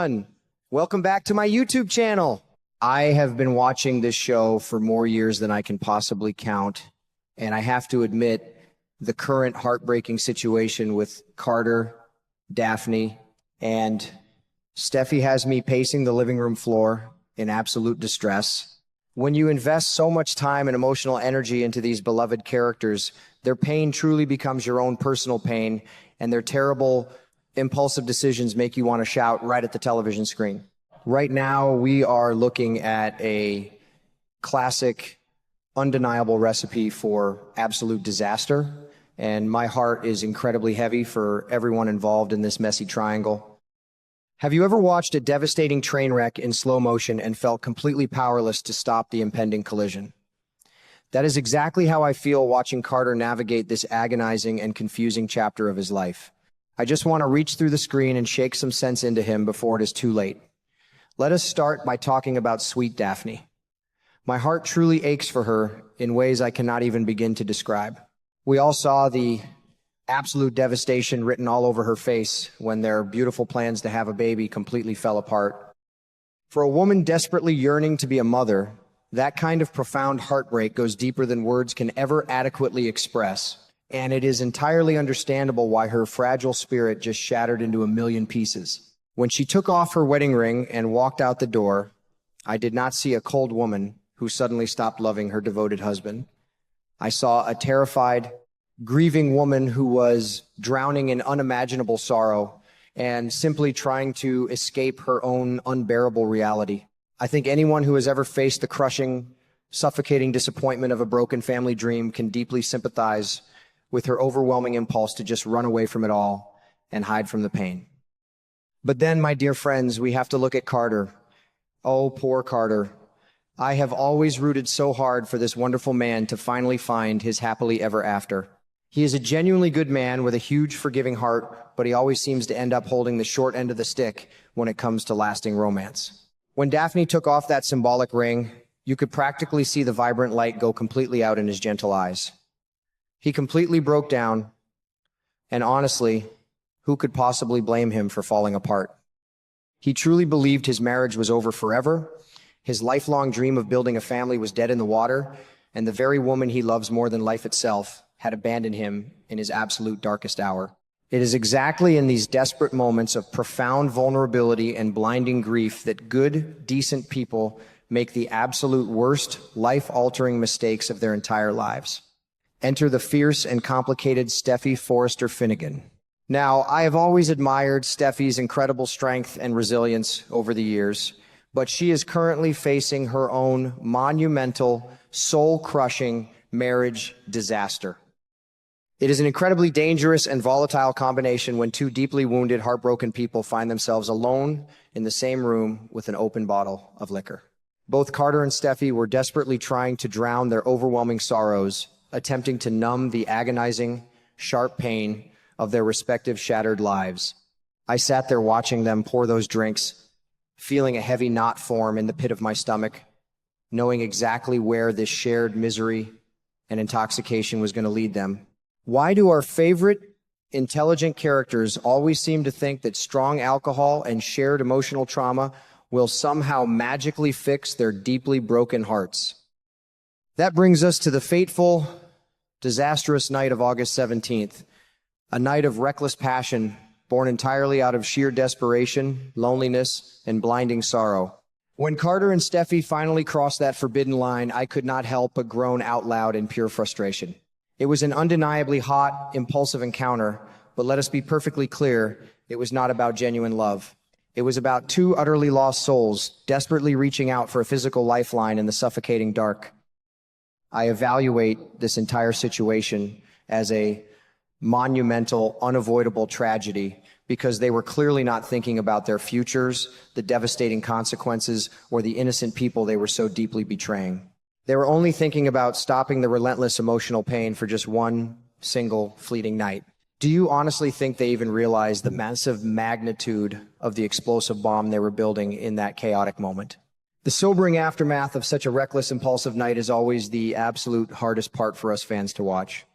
everyone. Welcome back to my YouTube channel. I have been watching this show for more years than I can possibly count, and I have to admit, the current heartbreaking situation with Carter, Daphne, and Steffi has me pacing the living room floor in absolute distress. When you invest so much time and emotional energy into these beloved characters, their pain truly becomes your own personal pain, and their terrible, impulsive decisions make you want to shout right at the television screen. Right now, we are looking at a classic, undeniable recipe for absolute disaster, and my heart is incredibly heavy for everyone involved in this messy triangle. Have you ever watched a devastating train wreck in slow motion and felt completely powerless to stop the impending collision? That is exactly how I feel watching Carter navigate this agonizing and confusing chapter of his life. I just want to reach through the screen and shake some sense into him before it is too late. Let us start by talking about sweet Daphne. My heart truly aches for her in ways I cannot even begin to describe. We all saw the absolute devastation written all over her face when their beautiful plans to have a baby completely fell apart. For a woman desperately yearning to be a mother, that kind of profound heartbreak goes deeper than words can ever adequately express, and it is entirely understandable why her fragile spirit just shattered into a million pieces. When she took off her wedding ring and walked out the door, I did not see a cold woman who suddenly stopped loving her devoted husband. I saw a terrified, grieving woman who was drowning in unimaginable sorrow and simply trying to escape her own unbearable reality. I think anyone who has ever faced the crushing, suffocating disappointment of a broken family dream can deeply sympathize with her overwhelming impulse to just run away from it all and hide from the pain. But then, my dear friends, we have to look at Carter. Oh, poor Carter. I have always rooted so hard for this wonderful man to finally find his happily ever after. He is a genuinely good man with a huge forgiving heart, but he always seems to end up holding the short end of the stick when it comes to lasting romance. When Daphne took off that symbolic ring, you could practically see the vibrant light go completely out in his gentle eyes. He completely broke down, and honestly, who could possibly blame him for falling apart? He truly believed his marriage was over forever. His lifelong dream of building a family was dead in the water, and the very woman he loves more than life itself had abandoned him in his absolute darkest hour. It is exactly in these desperate moments of profound vulnerability and blinding grief that good, decent people make the absolute worst, life-altering mistakes of their entire lives. Enter the fierce and complicated Steffi Forrester Finnegan. Now, I have always admired Steffi's incredible strength and resilience over the years, but she is currently facing her own monumental, soul-crushing marriage disaster. It is an incredibly dangerous and volatile combination when two deeply wounded, heartbroken people find themselves alone in the same room with an open bottle of liquor. Both Carter and Steffi were desperately trying to drown their overwhelming sorrows, attempting to numb the agonizing, sharp pain of their respective shattered lives. I sat there watching them pour those drinks, feeling a heavy knot form in the pit of my stomach, knowing exactly where this shared misery and intoxication was going to lead them. Why do our favorite, intelligent characters always seem to think that strong alcohol and shared emotional trauma will somehow magically fix their deeply broken hearts? That brings us to the fateful, disastrous night of August 17th, a night of reckless passion born entirely out of sheer desperation, loneliness, and blinding sorrow. When Carter and Steffi finally crossed that forbidden line, I could not help but groan out loud in pure frustration. It was an undeniably hot, impulsive encounter, but let us be perfectly clear, it was not about genuine love. It was about two utterly lost souls, desperately reaching out for a physical lifeline in the suffocating dark. I evaluate this entire situation as a monumental, unavoidable tragedy because they were clearly not thinking about their futures, the devastating consequences, or the innocent people they were so deeply betraying. They were only thinking about stopping the relentless emotional pain for just one single fleeting night. Do you honestly think they even realized the massive magnitude of the explosive bomb they were building in that chaotic moment? The sobering aftermath of such a reckless, impulsive night is always the absolute hardest part for us fans to watch.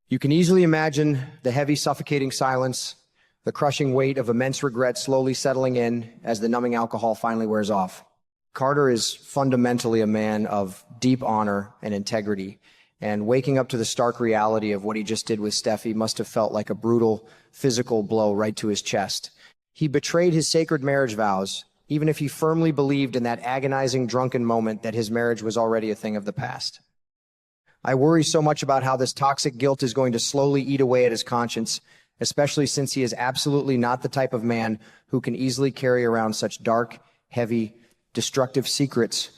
You can easily imagine the heavy, suffocating silence, the crushing weight of immense regret slowly settling in as the numbing alcohol finally wears off. Carter is fundamentally a man of deep honor and integrity, and waking up to the stark reality of what he just did with Steffi must have felt like a brutal physical blow right to his chest. He betrayed his sacred marriage vows, even if he firmly believed in that agonizing drunken moment that his marriage was already a thing of the past. I worry so much about how this toxic guilt is going to slowly eat away at his conscience, especially since he is absolutely not the type of man who can easily carry around such dark, heavy, destructive secrets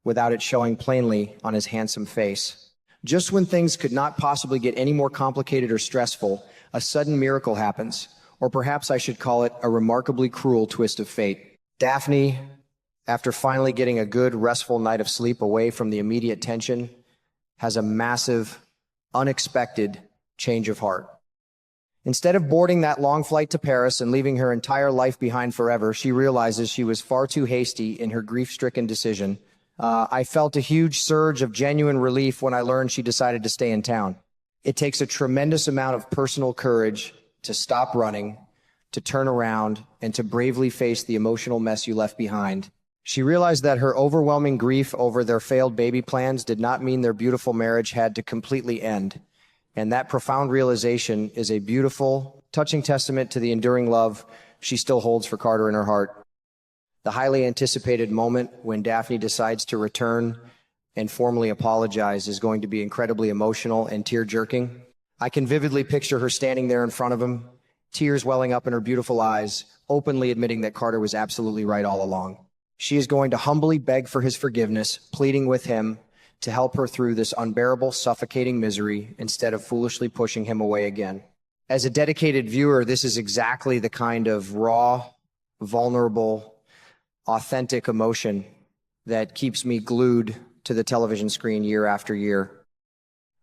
without it showing plainly on his handsome face. Just when things could not possibly get any more complicated or stressful, a sudden miracle happens, or perhaps I should call it a remarkably cruel twist of fate. Daphne, after finally getting a good, restful night of sleep away from the immediate tension, has a massive, unexpected change of heart. Instead of boarding that long flight to Paris and leaving her entire life behind forever, she realizes she was far too hasty in her grief-stricken decision. I felt a huge surge of genuine relief when I learned she decided to stay in town. It takes a tremendous amount of personal courage to stop running, to turn around, and to bravely face the emotional mess you left behind. She realized that her overwhelming grief over their failed baby plans did not mean their beautiful marriage had to completely end. And that profound realization is a beautiful, touching testament to the enduring love she still holds for Carter in her heart. The highly anticipated moment when Daphne decides to return and formally apologize is going to be incredibly emotional and tear-jerking. I can vividly picture her standing there in front of him, tears welling up in her beautiful eyes, openly admitting that Carter was absolutely right all along. She is going to humbly beg for his forgiveness, pleading with him to help her through this unbearable, suffocating misery instead of foolishly pushing him away again. As a dedicated viewer, this is exactly the kind of raw, vulnerable, authentic emotion that keeps me glued to the television screen year after year.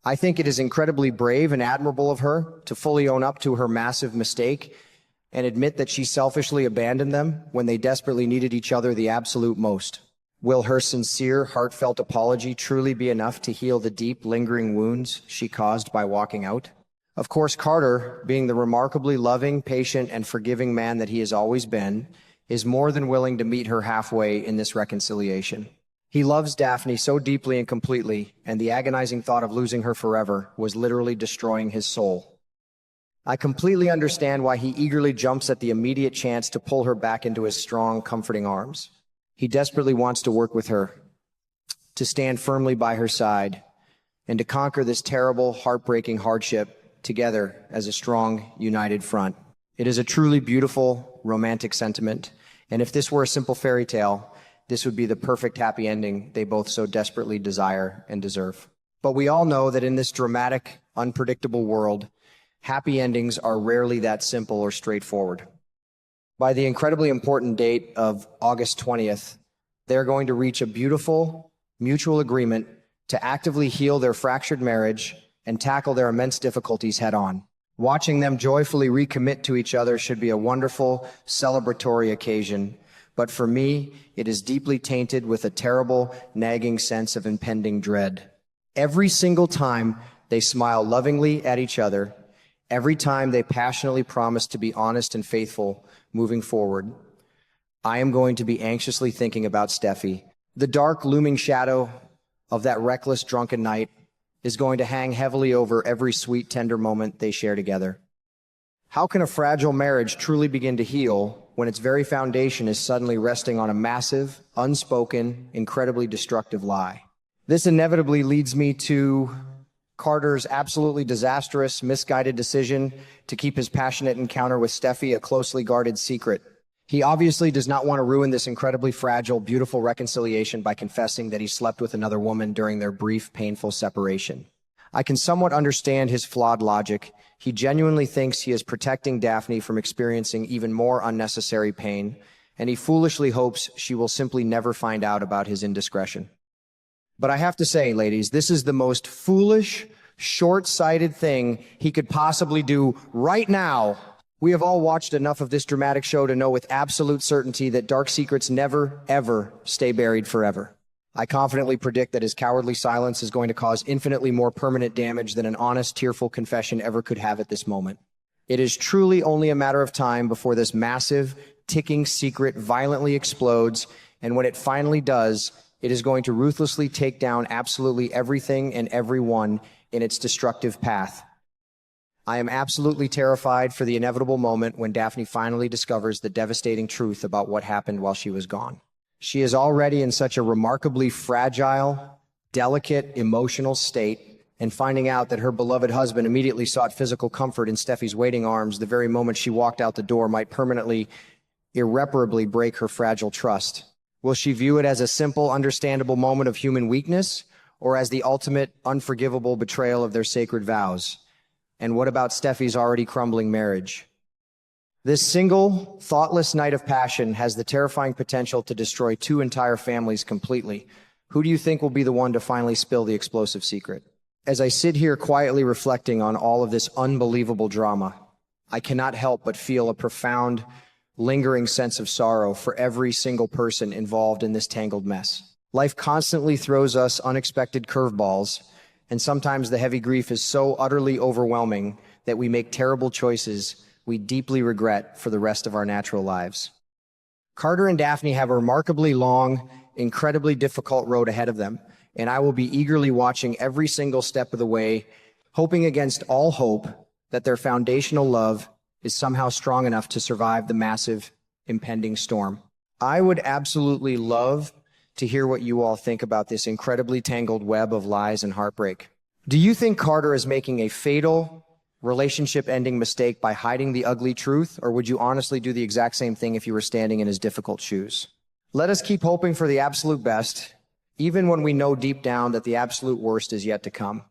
I think it is incredibly brave and admirable of her to fully own up to her massive mistake and admit that she selfishly abandoned them when they desperately needed each other the absolute most. Will her sincere, heartfelt apology truly be enough to heal the deep, lingering wounds she caused by walking out? Of course, Carter, being the remarkably loving, patient, and forgiving man that he has always been, is more than willing to meet her halfway in this reconciliation. He loves Daphne so deeply and completely, and the agonizing thought of losing her forever was literally destroying his soul. I completely understand why he eagerly jumps at the immediate chance to pull her back into his strong, comforting arms. He desperately wants to work with her, to stand firmly by her side, and to conquer this terrible, heartbreaking hardship together as a strong, united front. It is a truly beautiful, romantic sentiment, and if this were a simple fairy tale, this would be the perfect happy ending they both so desperately desire and deserve. But we all know that in this dramatic, unpredictable world, happy endings are rarely that simple or straightforward. By the incredibly important date of August 20th, they're going to reach a beautiful, mutual agreement to actively heal their fractured marriage and tackle their immense difficulties head-on. Watching them joyfully recommit to each other should be a wonderful, celebratory occasion, but for me, it is deeply tainted with a terrible, nagging sense of impending dread. Every single time they smile lovingly at each other, every time they passionately promise to be honest and faithful moving forward, I am going to be anxiously thinking about Steffi. The dark, looming shadow of that reckless, drunken night is going to hang heavily over every sweet, tender moment they share together. How can a fragile marriage truly begin to heal when its very foundation is suddenly resting on a massive, unspoken, incredibly destructive lie? This inevitably leads me to Carter's absolutely disastrous, misguided decision to keep his passionate encounter with Steffi a closely guarded secret. He obviously does not want to ruin this incredibly fragile, beautiful reconciliation by confessing that he slept with another woman during their brief, painful separation. I can somewhat understand his flawed logic. He genuinely thinks he is protecting Daphne from experiencing even more unnecessary pain, and he foolishly hopes she will simply never find out about his indiscretion. But I have to say, ladies, this is the most foolish, short-sighted thing he could possibly do right now. We have all watched enough of this dramatic show to know with absolute certainty that dark secrets never, ever stay buried forever. I confidently predict that his cowardly silence is going to cause infinitely more permanent damage than an honest, tearful confession ever could have at this moment. It is truly only a matter of time before this massive, ticking secret violently explodes, and when it finally does, it is going to ruthlessly take down absolutely everything and everyone in its destructive path. I am absolutely terrified for the inevitable moment when Daphne finally discovers the devastating truth about what happened while she was gone. She is already in such a remarkably fragile, delicate, emotional state, and finding out that her beloved husband immediately sought physical comfort in Steffi's waiting arms the very moment she walked out the door might permanently, irreparably break her fragile trust. Will she view it as a simple, understandable moment of human weakness, or as the ultimate, unforgivable betrayal of their sacred vows? And what about Steffi's already crumbling marriage? This single, thoughtless night of passion has the terrifying potential to destroy two entire families completely. Who do you think will be the one to finally spill the explosive secret? As I sit here quietly reflecting on all of this unbelievable drama, I cannot help but feel a profound, lingering sense of sorrow for every single person involved in this tangled mess. Life constantly throws us unexpected curveballs, and sometimes the heavy grief is so utterly overwhelming that we make terrible choices we deeply regret for the rest of our natural lives. Carter and Daphne have a remarkably long, incredibly difficult road ahead of them, and I will be eagerly watching every single step of the way, hoping against all hope that their foundational love is somehow strong enough to survive the massive, impending storm. I would absolutely love to hear what you all think about this incredibly tangled web of lies and heartbreak. Do you think Carter is making a fatal, relationship-ending mistake by hiding the ugly truth, or would you honestly do the exact same thing if you were standing in his difficult shoes? Let us keep hoping for the absolute best, even when we know deep down that the absolute worst is yet to come.